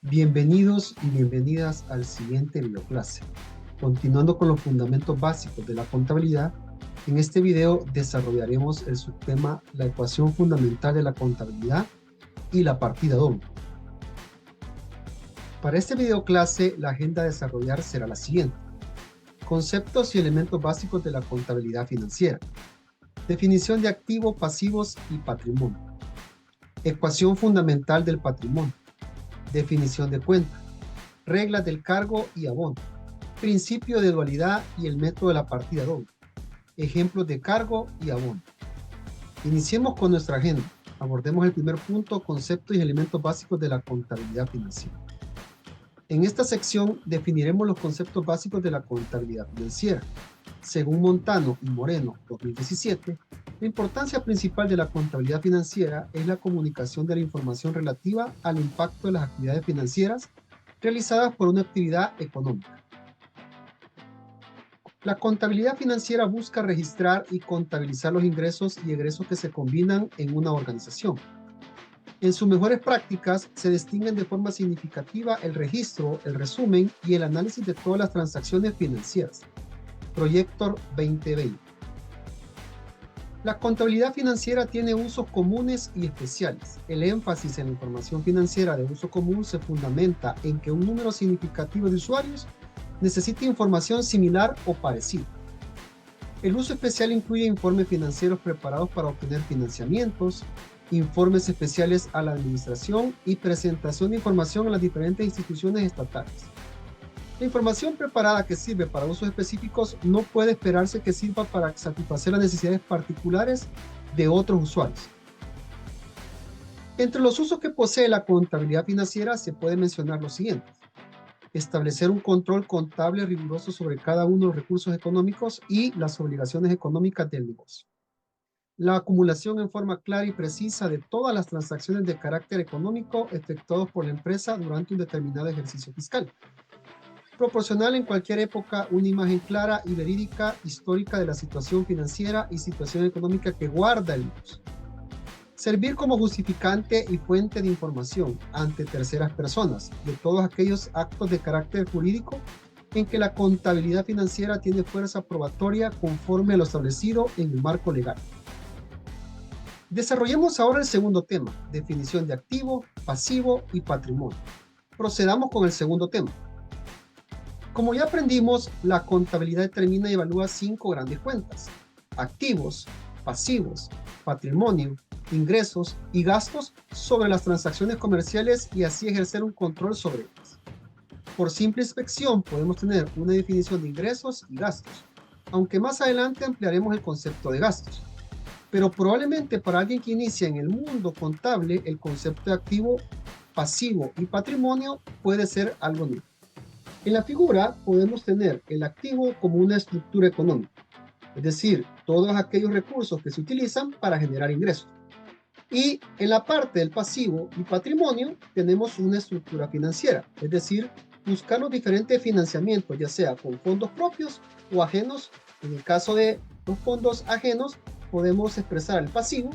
Bienvenidos y bienvenidas al siguiente videoclase. Continuando con los fundamentos básicos de la contabilidad, en este video desarrollaremos el subtema La ecuación fundamental de la contabilidad y la partida doble. Para este videoclase, la agenda a desarrollar será la siguiente: conceptos y elementos básicos de la contabilidad financiera, definición de activos, pasivos y patrimonio, ecuación fundamental del patrimonio, definición de cuenta, reglas del cargo y abono, principio de dualidad y el método de la partida doble, ejemplos de cargo y abono. Iniciemos con nuestra agenda. Abordemos el primer punto, conceptos y elementos básicos de la contabilidad financiera. En esta sección definiremos los conceptos básicos de la contabilidad financiera. Según Montano y Moreno, 2017, la importancia principal de la contabilidad financiera es la comunicación de la información relativa al impacto de las actividades financieras realizadas por una actividad económica. La contabilidad financiera busca registrar y contabilizar los ingresos y egresos que se combinan en una organización. En sus mejores prácticas se distinguen de forma significativa el registro, el resumen y el análisis de todas las transacciones financieras. Proyector 2020. La contabilidad financiera tiene usos comunes y especiales. El énfasis en la información financiera de uso común se fundamenta en que un número significativo de usuarios necesita información similar o parecida. El uso especial incluye informes financieros preparados para obtener financiamientos, informes especiales a la administración y presentación de información a las diferentes instituciones estatales. La información preparada que sirve para usos específicos no puede esperarse que sirva para satisfacer las necesidades particulares de otros usuarios. Entre los usos que posee la contabilidad financiera se puede mencionar los siguientes: establecer un control contable riguroso sobre cada uno de los recursos económicos y las obligaciones económicas del negocio. La acumulación en forma clara y precisa de todas las transacciones de carácter económico efectuadas por la empresa durante un determinado ejercicio fiscal. Proporcionar en cualquier época una imagen clara y verídica histórica de la situación financiera y situación económica que guarda el negocio. Servir como justificante y fuente de información ante terceras personas de todos aquellos actos de carácter jurídico en que la contabilidad financiera tiene fuerza probatoria conforme a lo establecido en el marco legal. Desarrollemos ahora el segundo tema: definición de activo, pasivo y patrimonio. Procedamos con el segundo tema. Como ya aprendimos, la contabilidad determina y evalúa 5 grandes cuentas: activos, pasivos, patrimonio, ingresos y gastos sobre las transacciones comerciales y así ejercer un control sobre ellas. Por simple inspección podemos tener una definición de ingresos y gastos, aunque más adelante ampliaremos el concepto de gastos. Pero probablemente para alguien que inicia en el mundo contable, el concepto de activo, pasivo y patrimonio puede ser algo nuevo. En la figura podemos tener el activo como una estructura económica, es decir, todos aquellos recursos que se utilizan para generar ingresos. Y en la parte del pasivo y patrimonio tenemos una estructura financiera, es decir, buscar los diferentes financiamientos, ya sea con fondos propios o ajenos. En el caso de los fondos ajenos podemos expresar el pasivo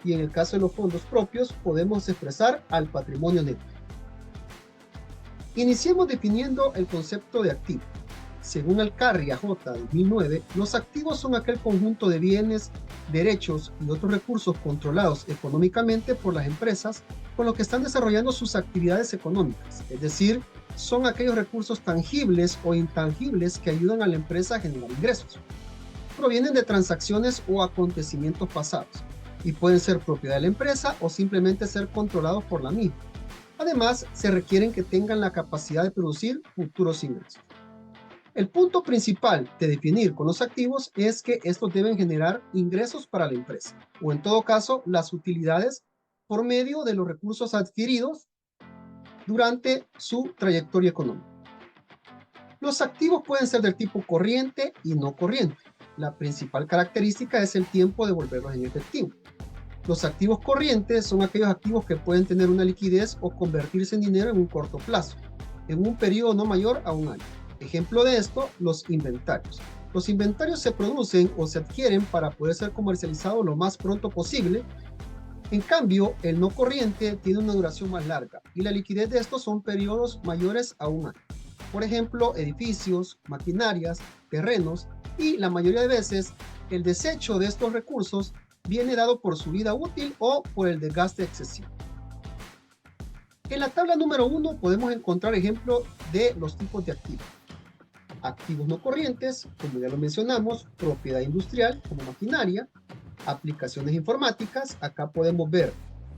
y en el caso de los fondos propios podemos expresar al patrimonio neto. Iniciemos definiendo el concepto de activo. Según Alcarria J. 2009, los activos son aquel conjunto de bienes, derechos y otros recursos controlados económicamente por las empresas con los que están desarrollando sus actividades económicas, es decir, son aquellos recursos tangibles o intangibles que ayudan a la empresa a generar ingresos. Provienen de transacciones o acontecimientos pasados y pueden ser propiedad de la empresa o simplemente ser controlados por la misma. Además, se requieren que tengan la capacidad de producir futuros ingresos. El punto principal de definir con los activos es que estos deben generar ingresos para la empresa, o en todo caso, las utilidades por medio de los recursos adquiridos durante su trayectoria económica. Los activos pueden ser del tipo corriente y no corriente. La principal característica es el tiempo de volverlos en efectivo. Los activos corrientes son aquellos activos que pueden tener una liquidez o convertirse en dinero en un corto plazo, en un periodo no mayor a un año. Ejemplo de esto, los inventarios. Los inventarios se producen o se adquieren para poder ser comercializados lo más pronto posible En cambio, el no corriente tiene una duración más larga y la liquidez de estos son periodos mayores a un año. Por ejemplo, edificios, maquinarias, terrenos y la mayoría de veces el desecho de estos recursos viene dado por su vida útil o por el desgaste excesivo. En la tabla número 1 podemos encontrar ejemplos de los tipos de activos. Activos no corrientes, como ya lo mencionamos, propiedad industrial como maquinaria, aplicaciones informáticas. Acá podemos ver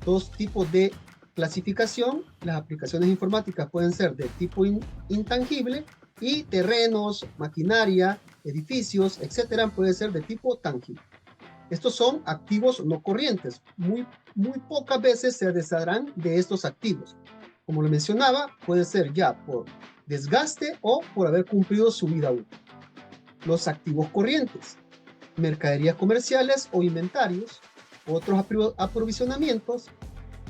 dos tipos de clasificación. Las aplicaciones informáticas pueden ser de tipo intangible y terrenos, maquinaria, edificios, etcétera, puede ser de tipo tangible. Estos son activos no corrientes. Muy pocas veces se desharán de estos activos. Como lo mencionaba, puede ser ya por desgaste o por haber cumplido su vida útil. Los activos corrientes, mercaderías comerciales o inventarios, otros aprovisionamientos,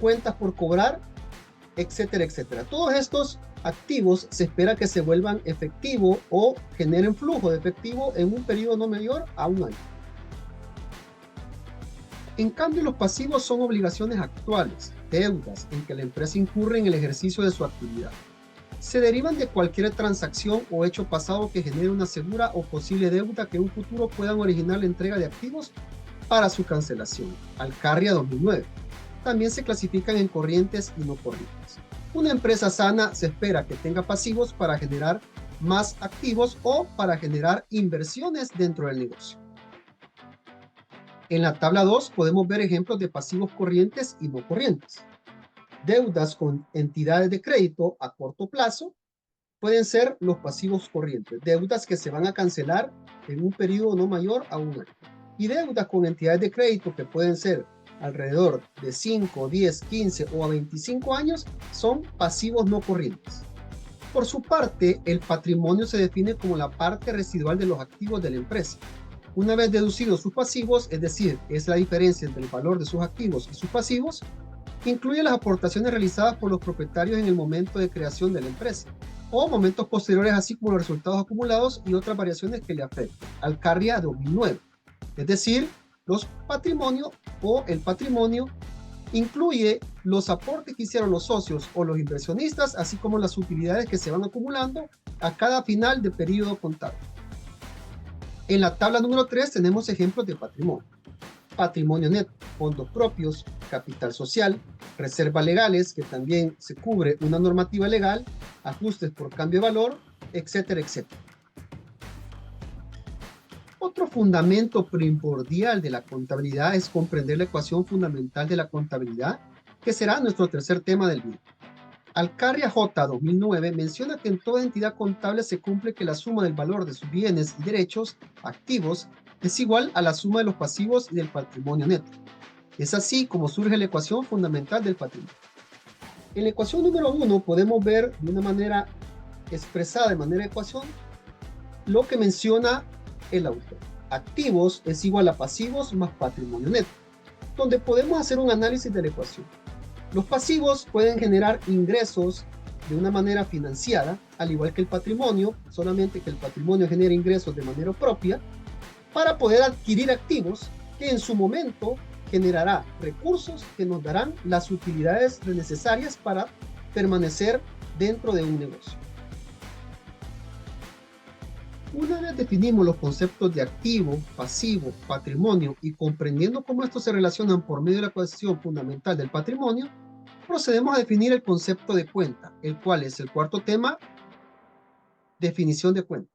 cuentas por cobrar, etcétera, etcétera. Todos estos activos se espera que se vuelvan efectivo o generen flujo de efectivo en un periodo no mayor a un año. En cambio, los pasivos son obligaciones actuales, deudas en que la empresa incurre en el ejercicio de su actividad. Se derivan de cualquier transacción o hecho pasado que genere una segura o posible deuda que en un futuro puedan originar la entrega de activos para su cancelación. Alcarria 2009. También se clasifican en corrientes y no corrientes. Una empresa sana se espera que tenga pasivos para generar más activos o para generar inversiones dentro del negocio. En la tabla 2 podemos ver ejemplos de pasivos corrientes y no corrientes. Deudas con entidades de crédito a corto plazo pueden ser los pasivos corrientes, deudas que se van a cancelar en un periodo no mayor a un año. Y deudas con entidades de crédito que pueden ser alrededor de 5, 10, 15 o a 25 años son pasivos no corrientes. Por su parte, el patrimonio se define como la parte residual de los activos de la empresa. Una vez deducidos sus pasivos, es decir, es la diferencia entre el valor de sus activos y sus pasivos, incluye las aportaciones realizadas por los propietarios en el momento de creación de la empresa, o momentos posteriores, así como los resultados acumulados y otras variaciones que le afecten. Alcarria 2009. Es decir, los patrimonios o el patrimonio incluye los aportes que hicieron los socios o los inversionistas, así como las utilidades que se van acumulando a cada final de periodo contable. En la tabla número 3 tenemos ejemplos de patrimonio. Patrimonio neto, fondos propios, capital social, reservas legales, que también se cubre una normativa legal, ajustes por cambio de valor, etcétera, etcétera. Otro fundamento primordial de la contabilidad es comprender la ecuación fundamental de la contabilidad, que será nuestro tercer tema del video. Alcarria J. 2009 menciona que en toda entidad contable se cumple que la suma del valor de sus bienes y derechos activos es igual a la suma de los pasivos y del patrimonio neto. Es así como surge la ecuación fundamental del patrimonio. En la ecuación número 1 podemos ver de una manera expresada de manera de ecuación lo que menciona el autor. Activos es igual a pasivos más patrimonio neto, donde podemos hacer un análisis de la ecuación. Los pasivos pueden generar ingresos de una manera financiada, al igual que el patrimonio, solamente que el patrimonio genera ingresos de manera propia, para poder adquirir activos que en su momento generará recursos que nos darán las utilidades necesarias para permanecer dentro de un negocio. Una vez definimos los conceptos de activo, pasivo, patrimonio y comprendiendo cómo estos se relacionan por medio de la ecuación fundamental del patrimonio, procedemos a definir el concepto de cuenta, el cual es el cuarto tema, definición de cuenta.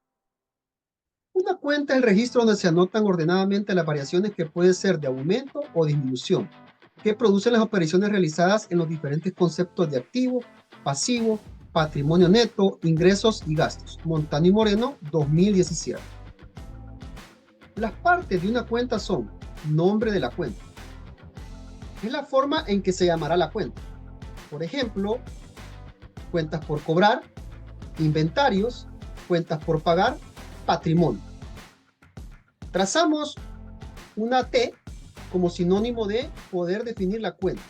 Una cuenta es el registro donde se anotan ordenadamente las variaciones que pueden ser de aumento o disminución, que producen las operaciones realizadas en los diferentes conceptos de activo, pasivo, patrimonio neto, ingresos y gastos. Montano y Moreno, 2017. Las partes de una cuenta son nombre de la cuenta. Es la forma en que se llamará la cuenta. Por ejemplo, cuentas por cobrar, inventarios, cuentas por pagar, patrimonio. Trazamos una T como sinónimo de poder definir la cuenta.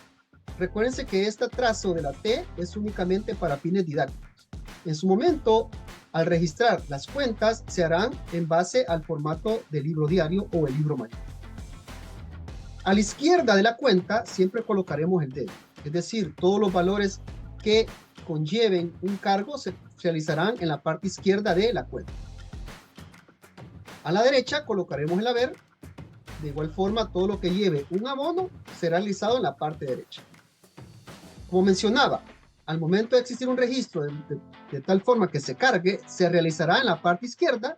Recuérdense que este trazo de la T es únicamente para fines didácticos. En su momento, al registrar las cuentas, se harán en base al formato del libro diario o el libro mayor. A la izquierda de la cuenta siempre colocaremos el debe. Es decir, todos los valores que conlleven un cargo se realizarán en la parte izquierda de la cuenta. A la derecha colocaremos el haber. De igual forma, todo lo que lleve un abono será realizado en la parte derecha. Como mencionaba, al momento de existir un registro de tal forma que se cargue, se realizará en la parte izquierda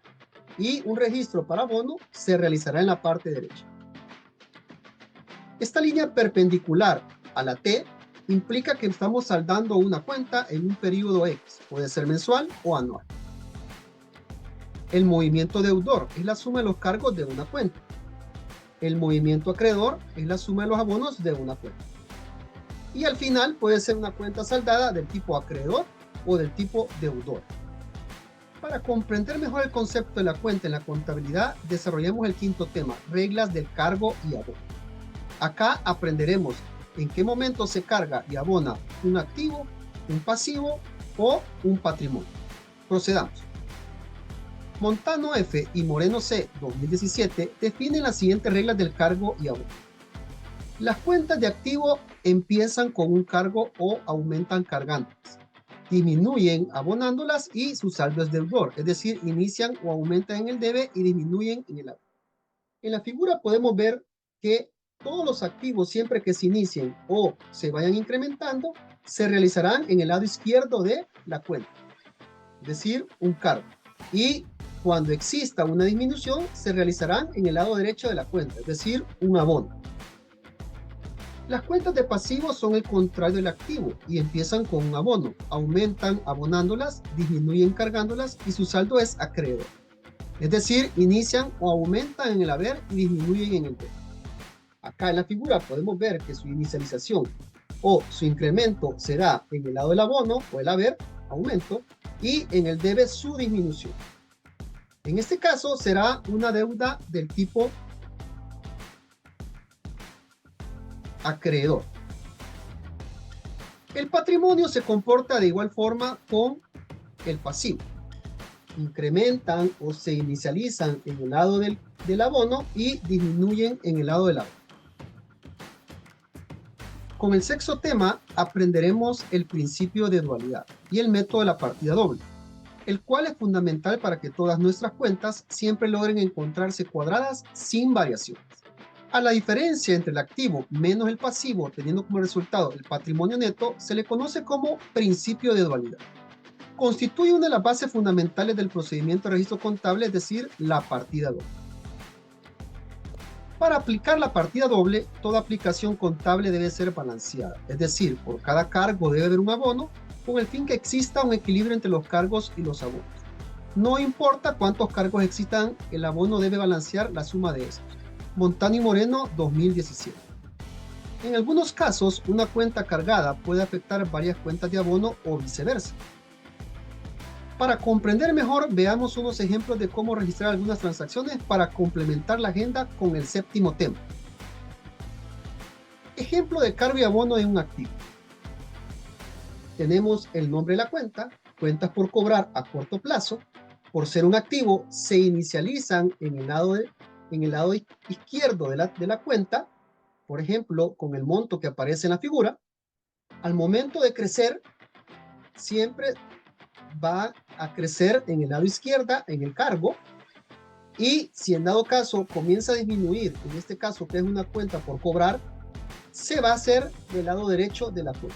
y un registro para abono se realizará en la parte derecha. Esta línea perpendicular a la T implica que estamos saldando una cuenta en un periodo X, puede ser mensual o anual. El movimiento deudor es la suma de los cargos de una cuenta. El movimiento acreedor es la suma de los abonos de una cuenta. Y al final puede ser una cuenta saldada del tipo acreedor o del tipo deudor. Para comprender mejor el concepto de la cuenta en la contabilidad, desarrollamos el quinto tema, reglas del cargo y abono. Acá aprenderemos en qué momento se carga y abona un activo, un pasivo o un patrimonio. Procedamos. Montano F. y Moreno C. 2017 definen las siguientes reglas del cargo y abono. Las cuentas de activo empiezan con un cargo o aumentan cargándolas, disminuyen abonándolas y su saldo es deudor, es decir, inician o aumentan en el debe y disminuyen en el abono. En la figura podemos ver que todos los activos, siempre que se inicien o se vayan incrementando, se realizarán en el lado izquierdo de la cuenta, es decir, un cargo. Y cuando exista una disminución, se realizarán en el lado derecho de la cuenta, es decir, un abono. Las cuentas de pasivos son el contrario del activo y empiezan con un abono, aumentan abonándolas, disminuyen cargándolas y su saldo es acreedor. Es decir, inician o aumentan en el haber y disminuyen en el debe. Acá en la figura podemos ver que su inicialización o su incremento será en el lado del abono o el haber, aumento, y en el debe su disminución. En este caso será una deuda del tipo acreedor. El patrimonio se comporta de igual forma con el pasivo. Incrementan o se inicializan en el lado del abono y disminuyen en el lado del abono. Con el sexto tema aprenderemos el principio de dualidad y el método de la partida doble, el cual es fundamental para que todas nuestras cuentas siempre logren encontrarse cuadradas sin variaciones. A la diferencia entre el activo menos el pasivo, teniendo como resultado el patrimonio neto, se le conoce como principio de dualidad. Constituye una de las bases fundamentales del procedimiento de registro contable, es decir, la partida doble. Para aplicar la partida doble, toda aplicación contable debe ser balanceada, es decir, por cada cargo debe haber un abono, con el fin que exista un equilibrio entre los cargos y los abonos. No importa cuántos cargos existan, el abono debe balancear la suma de estos. Montano y Moreno 2017. En algunos casos, una cuenta cargada puede afectar varias cuentas de abono o viceversa. Para comprender mejor, veamos unos ejemplos de cómo registrar algunas transacciones para complementar la agenda con el séptimo tema. Ejemplo de cargo y abono en un activo. Tenemos el nombre de la cuenta, cuentas por cobrar a corto plazo. Por ser un activo, se inicializan en el lado izquierdo de la cuenta, por ejemplo, con el monto que aparece en la figura. Al momento de crecer, siempre va a crecer en el lado izquierdo, en el cargo, y si en dado caso comienza a disminuir, en este caso que es una cuenta por cobrar, se va a hacer del lado derecho de la cuenta.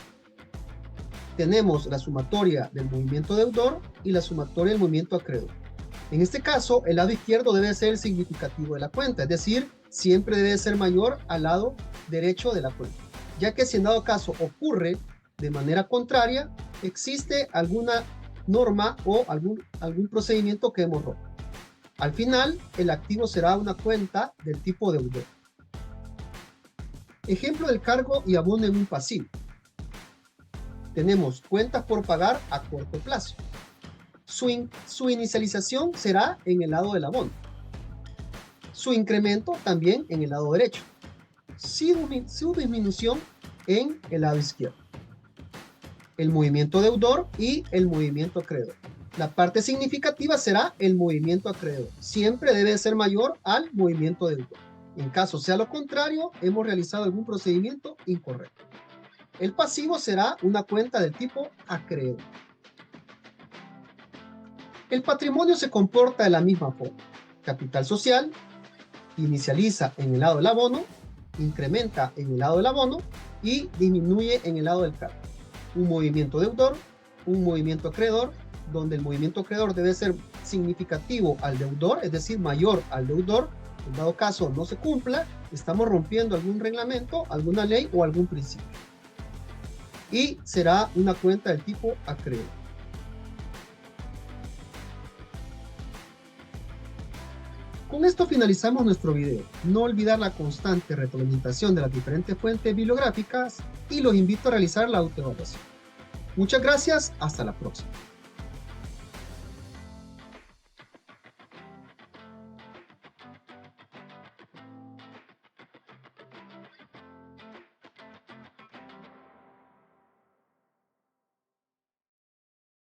Tenemos la sumatoria del movimiento deudor y la sumatoria del movimiento acreedor. En este caso, el lado izquierdo debe ser el significativo de la cuenta, es decir, siempre debe ser mayor al lado derecho de la cuenta, ya que si en dado caso ocurre de manera contraria, existe alguna norma o algún procedimiento que hemos roto. Al final, el activo será una cuenta del tipo deudor. Ejemplo del cargo y abono en un pasivo. Tenemos cuentas por pagar a corto plazo. Su inicialización será en el lado del abono. Su incremento también en el lado derecho. Su disminución en el lado izquierdo. El movimiento deudor y el movimiento acreedor. La parte significativa será el movimiento acreedor. Siempre debe ser mayor al movimiento deudor. En caso sea lo contrario, hemos realizado algún procedimiento incorrecto. El pasivo será una cuenta del tipo acreedor. El patrimonio se comporta de la misma forma. Capital social, inicializa en el lado del abono, incrementa en el lado del abono y disminuye en el lado del cargo. Un movimiento deudor, un movimiento acreedor, donde el movimiento acreedor debe ser significativo al deudor, es decir, mayor al deudor. En dado caso no se cumpla, estamos rompiendo algún reglamento, alguna ley o algún principio. Y será una cuenta del tipo acreedor. Con esto finalizamos nuestro video. No olvidar la constante retroalimentación de las diferentes fuentes bibliográficas y los invito a realizar la autoevaluación. Muchas gracias, hasta la próxima.